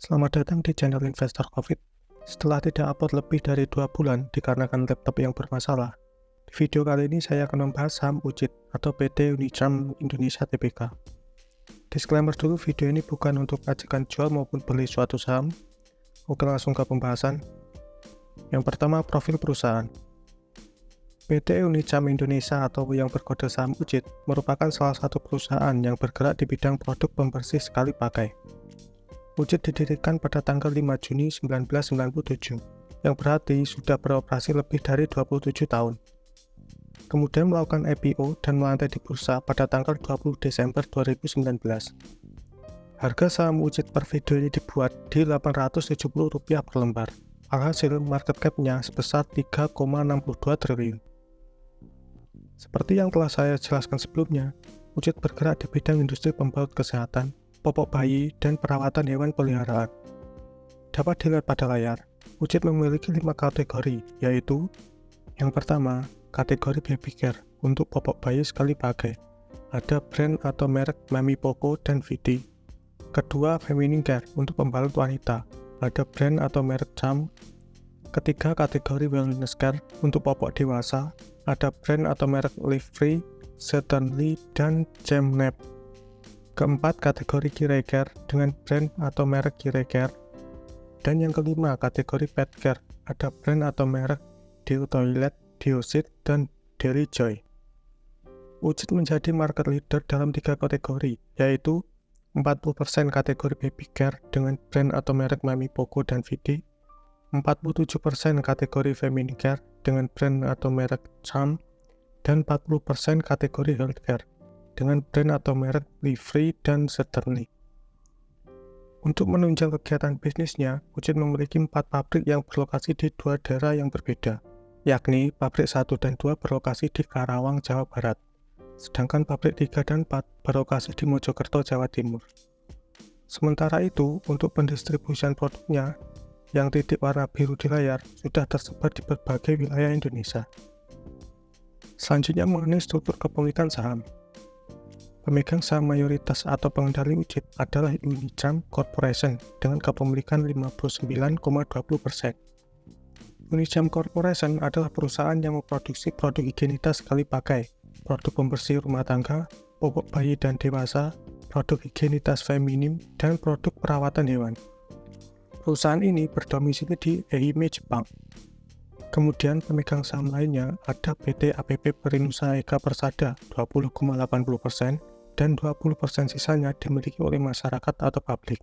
Selamat datang di channel Investor Covid. Setelah tidak upload lebih dari 2 bulan dikarenakan laptop yang bermasalah, di video kali ini saya akan membahas saham UJIT atau PT Unicam Indonesia Tbk. Disclaimer dulu, video ini bukan untuk ajakan jual maupun beli suatu saham. Oke, langsung ke pembahasan. Yang pertama, profil perusahaan. PT Unicam Indonesia atau yang berkode saham UJIT merupakan salah satu perusahaan yang bergerak di bidang produk pembersih sekali pakai. UJIT didirikan pada tanggal 5 Juni 1997, yang berarti sudah beroperasi lebih dari 27 tahun. Kemudian melakukan IPO dan melantai di bursa pada tanggal 20 Desember 2019. Harga saham UJIT per video ini dibuat di Rp870 per lembar. Alhasil market cap-nya sebesar 3,62 triliun. Seperti yang telah saya jelaskan sebelumnya, UJIT bergerak di bidang industri pembalut kesehatan, popok bayi, dan perawatan hewan peliharaan. Dapat dilihat pada layar, UJIT memiliki 5 kategori, yaitu yang pertama, kategori baby care untuk popok bayi sekali pakai. Ada brand atau merek Mami Poco dan Vidi. Kedua, feminine care untuk pembalut wanita. Ada brand atau merek Charm. Ketiga, kategori wellness care untuk popok dewasa. Ada brand atau merek Live Free, Certainly, dan Gemnep. Keempat, kategori kirai care dengan brand atau merek kirai care. Dan yang kelima, kategori pet care. Ada brand atau merek Dio Toilet, Diosit, dan Dairy Joy. UJIT menjadi market leader dalam 3 kategori, yaitu 40% kategori baby care dengan brand atau merek Mami Poco dan Vidi, 47% kategori feminine care dengan brand atau merek Charm, dan 40% kategori healthcare dengan brand atau merek Live Free dan Certainly. Untuk menunjang kegiatan bisnisnya, UJIT memiliki 4 pabrik yang berlokasi di 2 daerah yang berbeda, yakni pabrik 1 dan 2 berlokasi di Karawang, Jawa Barat, sedangkan pabrik 3 dan 4 berlokasi di Mojokerto, Jawa Timur. Sementara itu, untuk pendistribusian produknya, yang titik warna biru di layar sudah tersebar di berbagai wilayah Indonesia. Selanjutnya mengenai struktur kepemilikan saham. Pemegang saham mayoritas atau pengendali UJIT adalah Unicam Corporation dengan kepemilikan 59,20%. Unicam Corporation adalah perusahaan yang memproduksi produk higienitas sekali pakai, produk pembersih rumah tangga, popok bayi dan dewasa, produk higienitas feminim, dan produk perawatan hewan. Perusahaan ini berdomisili di Ehime, Jepang. Kemudian pemegang saham lainnya ada PT APP Perinusa Eka Persada 20,80%, dan 20% sisanya dimiliki oleh masyarakat atau publik.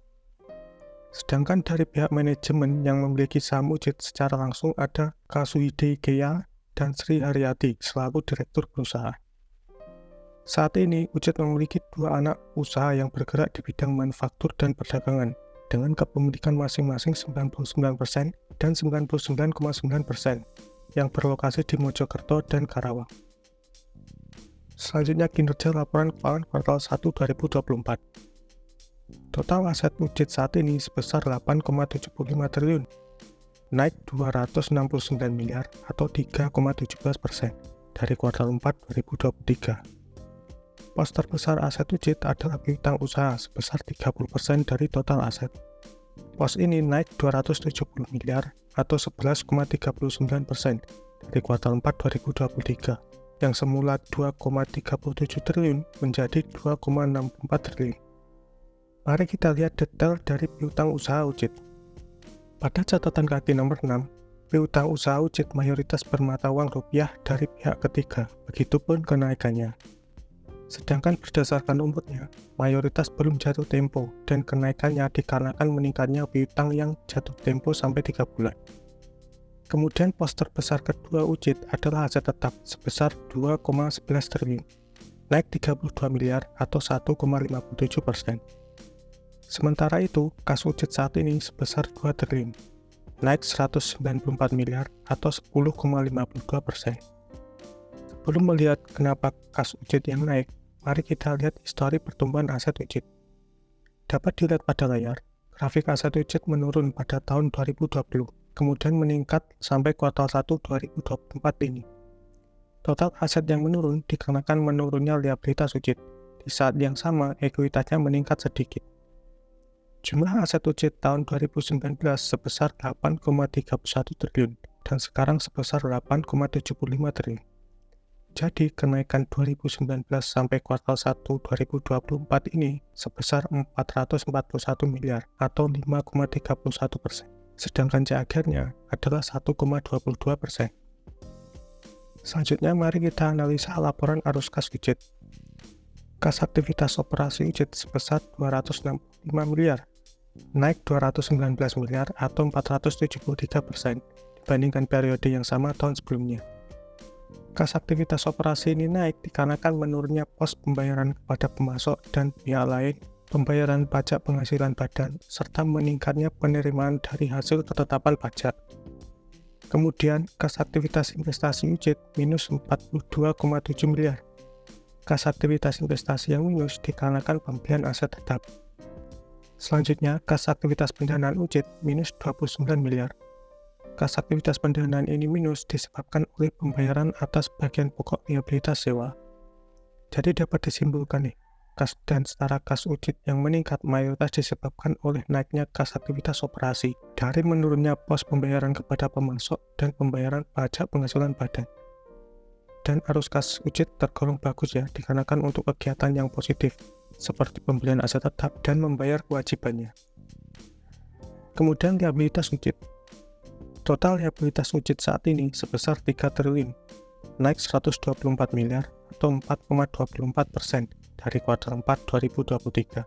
Sedangkan dari pihak manajemen yang memiliki saham UJIT secara langsung ada Kasuhide Ikeya dan Sri Haryati selaku direktur perusahaan. Saat ini UJIT memiliki 2 anak usaha yang bergerak di bidang manufaktur dan perdagangan dengan kepemilikan masing-masing 99% dan 99,9% yang berlokasi di Mojokerto dan Karawang. Selanjutnya kinerja laporan keuangan kuartal 1 2024. Total aset UJIT saat ini sebesar 8,75 triliun, naik 269 miliar atau 3,17% dari kuartal 4 2023. Pos terbesar aset UJIT adalah piutang usaha sebesar 30% dari total aset. Pos ini naik 270 miliar atau 11,39% dari kuartal 4 2023. Yang semula 2,37 triliun menjadi 2,64 triliun. Mari kita lihat detail dari piutang usaha UJIT. Pada catatan kaki nomor 6, piutang usaha UJIT mayoritas bermata uang rupiah dari pihak ketiga, begitupun kenaikannya. Sedangkan berdasarkan umurnya, mayoritas belum jatuh tempo dan kenaikannya dikarenakan meningkatnya piutang yang jatuh tempo sampai 3 bulan. Kemudian pos terbesar kedua UJIT adalah aset tetap sebesar 2,11 triliun, naik 32 miliar atau 1,57%. Sementara itu, kas UJIT saat ini sebesar 2 triliun, naik 194 miliar atau 10,52%. Sebelum melihat kenapa kas UJIT yang naik, mari kita lihat histori pertumbuhan aset UJIT. Dapat dilihat pada layar, grafik aset UJIT menurun pada tahun 2020. Kemudian meningkat sampai kuartal 1 2024 ini. Total aset yang menurun dikarenakan menurunnya liabilitas UJIT. Di saat yang sama, ekuitasnya meningkat sedikit. Jumlah aset UCIT tahun 2019 sebesar 8,31 triliun dan sekarang sebesar 8,75 triliun. Jadi, kenaikan 2019 sampai kuartal 1 2024 ini sebesar 441 miliar atau 5,31%. Sedangkan CAGR-nya adalah 1,22%. Selanjutnya, mari kita analisa laporan arus kas UCIT. Kas aktivitas operasi UCIT sebesar 265 miliar, naik 219 miliar atau 473% dibandingkan periode yang sama tahun sebelumnya. Kas aktivitas operasi ini naik dikarenakan menurunnya pos pembayaran kepada pemasok dan pihak lain, pembayaran pajak penghasilan badan, serta meningkatnya penerimaan dari hasil ketetapan pajak. Kemudian, kas aktivitas investasi UCIT minus 42,7 miliar. Kas aktivitas investasi yang minus dikarenakan pembelian aset tetap. Selanjutnya, kas aktivitas pendanaan UCIT minus 29 miliar. Kas aktivitas pendanaan ini minus disebabkan oleh pembayaran atas bagian pokok liabilitas sewa. Jadi dapat disimpulkan kas dan setara kas UCIT yang meningkat mayoritas disebabkan oleh naiknya kas aktivitas operasi dari menurunnya pos pembayaran kepada pemasok dan pembayaran pajak penghasilan badan. Dan arus kas UCIT tergolong bagus dikarenakan untuk kegiatan yang positif, seperti pembelian aset tetap dan membayar kewajibannya. Kemudian liabilitas UCIT. Total liabilitas UCIT saat ini sebesar 3 triliun, naik 124 miliar atau 4,24% dari kuartal 4 2023.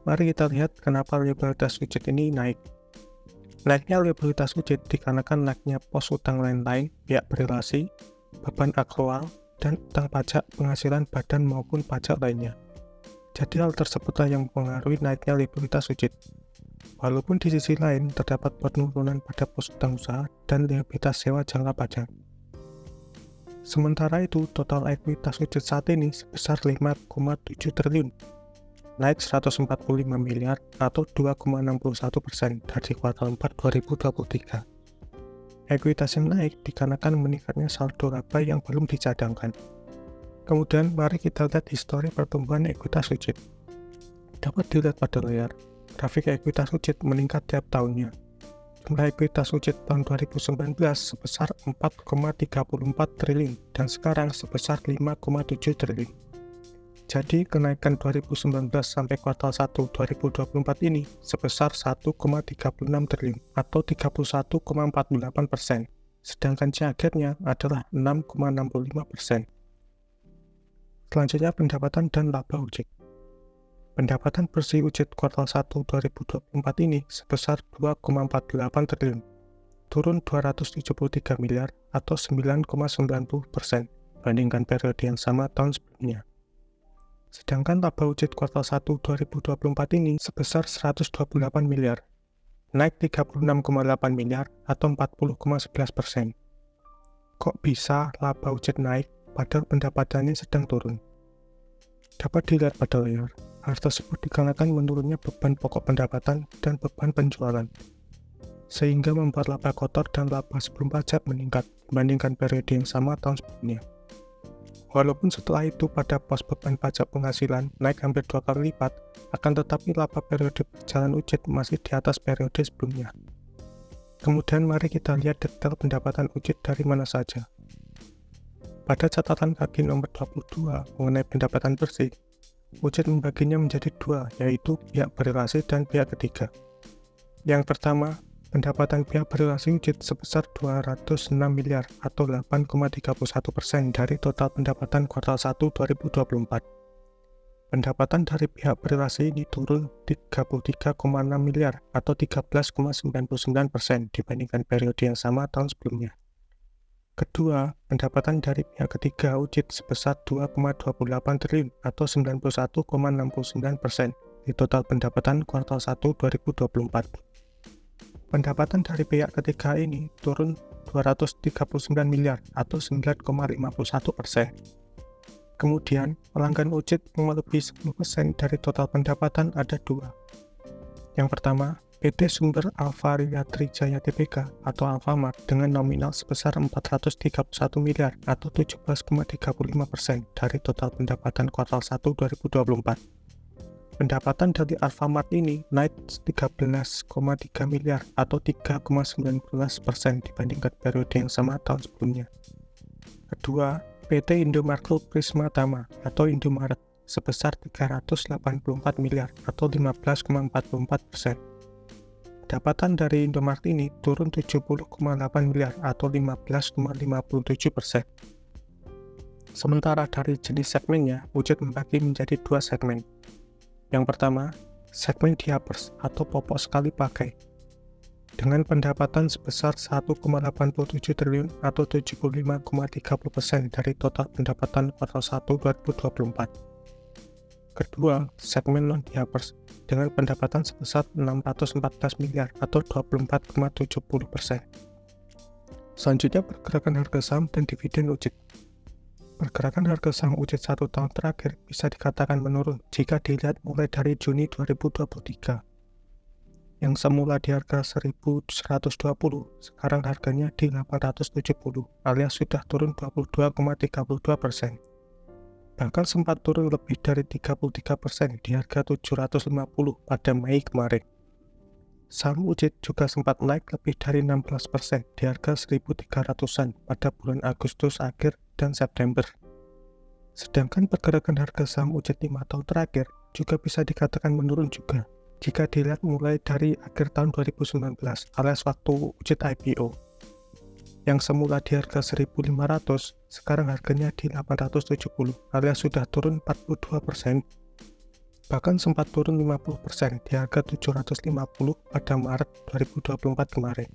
Mari kita lihat kenapa liabilitas UCIT ini naik. Naiknya liabilitas UCIT dikarenakan naiknya pos utang lain-lain pihak berrelasi, beban akrual, dan utang pajak penghasilan badan maupun pajak lainnya. Jadi hal tersebutlah yang mempengaruhi naiknya liabilitas UCIT. Walaupun di sisi lain terdapat penurunan pada pos utang usaha dan liabilitas sewa jangka panjang. Sementara itu, total ekuitas UCIT saat ini sebesar 5,7 triliun, naik 145 miliar atau 2,61% dari kuartal 4 2023. Ekuitas yang naik dikarenakan meningkatnya saldo laba yang belum dicadangkan. Kemudian, mari kita lihat histori pertumbuhan ekuitas UCIT. Dapat dilihat pada layar, grafik ekuitas UCIT meningkat tiap tahunnya. Jumlah ekuitas UCIT tahun 2019 sebesar 4,34 triliun dan sekarang sebesar 5,7 triliun. Jadi, kenaikan 2019 sampai kuartal 1 2024 ini sebesar 1,36 triliun atau 31,48%, sedangkan CAGR-nya adalah 6,65%. Selanjutnya, pendapatan dan laba UCIT. Pendapatan bersih UCIT kuartal 1 2024 ini sebesar 2,48 triliun, turun 273 miliar atau 9,90% dibandingkan periode yang sama tahun sebelumnya. Sedangkan laba UCIT kuartal 1 2024 ini sebesar 128 miliar, naik 36,8 miliar atau 40,11%. Kok bisa laba UCIT naik padahal pendapatannya sedang turun? Dapat dilihat pada layar, hal tersebut dikarenakan menurunnya beban pokok pendapatan dan beban penjualan, sehingga membuat laba kotor dan laba sebelum pajak meningkat dibandingkan periode yang sama tahun sebelumnya. Walaupun setelah itu pada pos beban pajak penghasilan naik hampir 2 kali lipat, akan tetapi laba periode berjalan UCIT masih di atas periode sebelumnya. Kemudian mari kita lihat detail pendapatan UCIT dari mana saja. Pada catatan kaki nomor 22 mengenai pendapatan bersih, UCIT membaginya menjadi dua, yaitu pihak berrelasi dan pihak ketiga. Yang pertama, pendapatan pihak berrelasi UCIT sebesar 206 miliar atau 8,31% dari total pendapatan kuartal 1 2024. Pendapatan dari pihak berrelasi ini turun 33,6 miliar atau 13,99% dibandingkan periode yang sama tahun sebelumnya. Kedua, pendapatan dari pihak ketiga UCIT sebesar 2,28 triliun atau 91,69% di total pendapatan kuartal 1 2024. Pendapatan dari pihak ketiga ini turun 239 miliar atau 9,51%. Kemudian, pelanggan UCIT yang melebihi 10% dari total pendapatan ada dua. Yang pertama, PT Sumber Alvaria Trijaya Tbk atau Alfamart dengan nominal sebesar 431 miliar atau 17,35% dari total pendapatan kuartal 1 2024. Pendapatan dari Alfamart ini naik 13,3 miliar atau 3,19% dibandingkan periode yang sama tahun sebelumnya. Kedua, PT Indomaret Prisma Tama atau Indomaret sebesar 384 miliar atau 15,44%. Pendapatan dari Indomaret ini turun 70,8 miliar atau 15,57%. Sementara dari jenis segmennya, Wujud membagi menjadi dua segmen. Yang pertama, segmen diapers atau popok sekali pakai, dengan pendapatan sebesar 1,87 triliun atau 75,30% dari total pendapatan kuartal 1 2024. Kedua, segmen non-diapers dengan pendapatan sebesar 614 miliar atau 24,70%. Selanjutnya, pergerakan harga saham dan dividen Wujud. Pergerakan harga saham Wujud 1 tahun terakhir bisa dikatakan menurun jika dilihat mulai dari Juni 2023. Yang semula di harga 1.120, sekarang harganya di 870, alias sudah turun 22,32%. Bahkan sempat turun lebih dari 33% di harga 750 pada Mei kemarin. Saham Wujud juga sempat naik lebih dari 16% di harga 1.300-an pada bulan Agustus akhir dan September. Sedangkan pergerakan harga saham Wujud 5 tahun terakhir juga bisa dikatakan menurun juga jika dilihat mulai dari akhir tahun 2019 alias waktu Wujud IPO. Yang semula di harga 1.500, sekarang harganya di 870 alias sudah turun 42%. Bahkan sempat turun 50% di harga 750 pada Maret 2024 kemarin.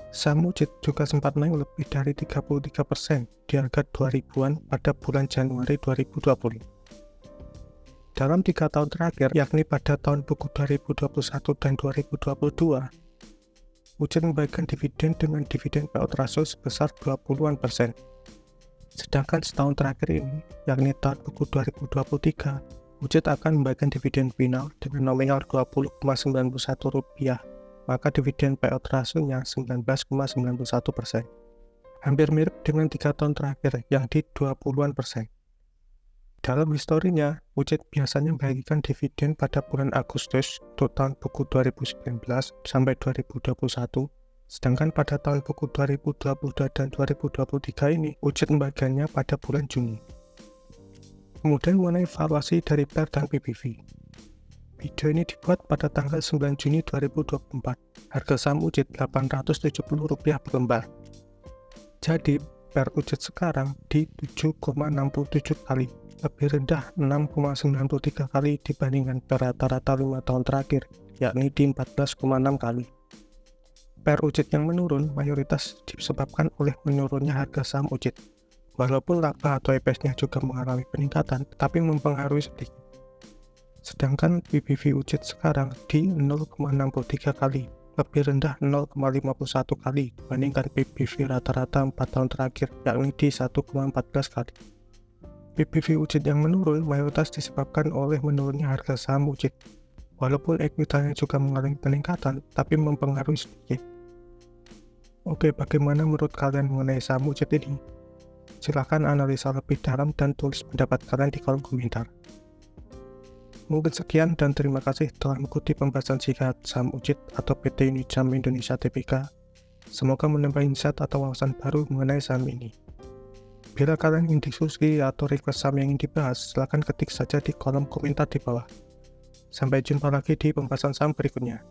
Saham Wujud juga sempat naik lebih dari 33% di harga 2000-an pada bulan Januari 2020. Dalam 3 tahun terakhir, yakni pada tahun buku 2021 dan 2022, Wujud membagikan dividen dengan dividen payout ratio sebesar 20-an%. Sedangkan setahun terakhir ini, yakni tahun buku 2023, Wujud akan membagikan dividen final dengan nominal Rp20,91, maka dividen payout ratio-nya 19,91%. Hampir mirip dengan 3 tahun terakhir yang di 20-an%. Dalam historinya, Wujud biasanya membagikan dividen pada bulan Agustus untuk tahun buku 2019 sampai 2021, sedangkan pada tahun buku 2022 dan 2023 ini, Wujud membagikannya pada bulan Juni. Kemudian mengenai valuasi dari PER dan PBV. Video ini dibuat pada tanggal 9 Juni 2024. Harga saham Wujud Rp870 per lembar. Jadi, PER Wujud sekarang di 7,67 kali, lebih rendah 6,93 kali dibandingkan PER rata-rata 5 tahun terakhir, yakni di 14,6 kali. PER Wujud yang menurun mayoritas disebabkan oleh menurunnya harga saham Wujud. Walaupun laba atau EPS-nya juga mengalami peningkatan, tapi mempengaruhi sedikit. Sedangkan PBV Wujud sekarang di 0,63 kali, lebih rendah 0,51 kali dibandingkan PBV rata-rata 4 tahun terakhir, yakni di 1,14 kali. PBV Wujud yang menurun mayoritas disebabkan oleh menurunnya harga saham Wujud. Walaupun ekuitasnya juga mengalami peningkatan, tapi mempengaruhi sedikit. Oke, bagaimana menurut kalian mengenai saham Wujud ini? Silahkan analisa lebih dalam dan tulis pendapat kalian di kolom komentar. Mungkin sekian dan terima kasih telah mengikuti pembahasan singkat saham Wujud atau PT Unijam Indonesia Tbk. Semoga menambah insight atau wawasan baru mengenai saham ini. Bila kalian ingin diskusi atau request saham yang ingin dibahas, silahkan ketik saja di kolom komentar di bawah. Sampai jumpa lagi di pembahasan saham berikutnya.